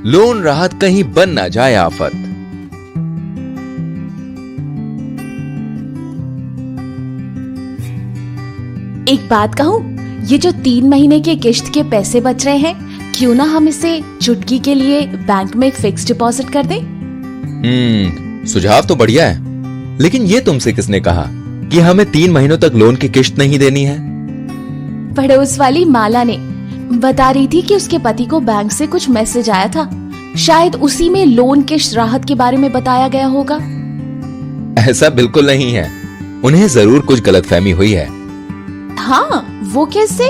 Loan राहत कहीं बन ना जाए आफत। एक बात कहूँ, ये जो 3 महीने के किश्त के पैसे बच रहे हैं, क्यों ना हम इसे चुटकी के लिए बैंक में एक फिक्स डिपॉजिट कर दें? सुझाव तो बढ़िया है, लेकिन ये तुमसे किसने कहा कि हमें 3 महीनों तक लोन की किश्त नहीं देनी है? पड़ोस वाली माला ने बता रही थी कि उसके पति को बैंक से कुछ मैसेज आया था, शायद उसी में लोन किश्त राहत के बारे में बताया गया होगा। ऐसा बिल्कुल नहीं है, उन्हें जरूर कुछ गलतफहमी हुई है। हाँ, वो कैसे?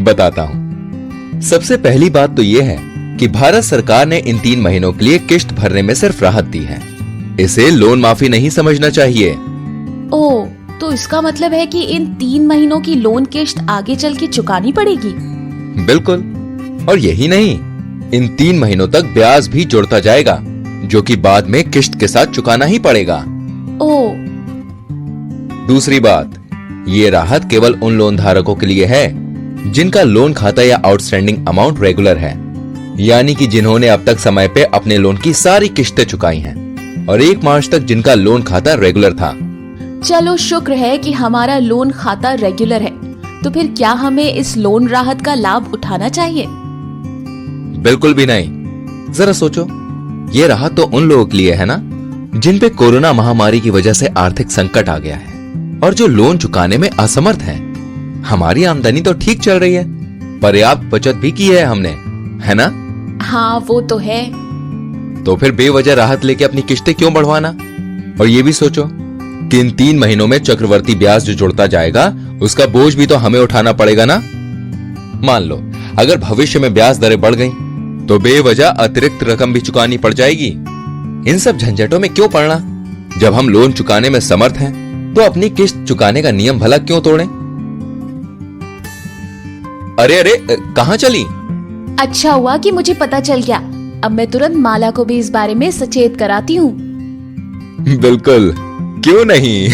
बताता हूँ। सबसे पहली बात तो ये है कि भारत सरकार ने इन 3 महीनों के लिए किश्त भरने में सिर्फ राहत दी है। इसे लोन माफी नहीं समझना चाहिए। ओह, तो इसका मतलब है कि इन 3 महीनों की लोन किश्त आगे चल के चुकानी पड़ेगी? बिल्कुल, और यही नहीं, इन 3 महीनों तक ब्याज भी जुड़ता जाएगा, जो कि बाद में किश्त के साथ चुकाना ही पड़ेगा। ओह, दूसरी बात, ये राहत केवल उन लोन धारकों के लिए है जिनका लोन खाता या आउटस्टैंडिंग अमाउंट रेगुलर है, यानी कि जिन्होंने अब तक समय पे अपने लोन की सारी किश्तें चुकाई हैं और 1 मार्च तक जिनका लोन खाता रेगुलर था। चलो शुक्र है कि हमारा लोन खाता रेगुलर है, तो फिर क्या हमें इस लोन राहत का लाभ उठाना चाहिए? बिल्कुल भी नहीं। जरा सोचो, ये राहत तो उन लोगों के लिए है ना जिन पे कोरोना महामारी की वजह से आर्थिक संकट आ गया है और जो लोन चुकाने में असमर्थ हैं। हमारी आमदनी तो ठीक चल रही है, पर्याप्त बचत भी की है हमने, है ना? हाँ, वो तो है। तो फिर बेवजह राहत लेके अपनी किश्तें क्यों बढ़वाना? और ये भी सोचो कि इन 3 महीनों में चक्रवर्ती ब्याज जो जुड़ता जाएगा, उसका बोझ भी तो हमें उठाना पड़ेगा ना। मान लो अगर भविष्य में ब्याज दरें बढ़ गई तो बेवजह अतिरिक्त रकम भी चुकानी पड़ जाएगी। इन सब झंझटों में क्यों पड़ना? जब हम लोन चुकाने में समर्थ हैं, तो अपनी किश्त चुकाने का नियम भला क्यों तोड़ें? अरे अरे, कहां चली? अच्छा हुआ कि मुझे पता चल गया। अब मैं तुरंत माला को भी इस बारे में सचेत कराती हूँ। बिल्कुल, क्यों नहीं?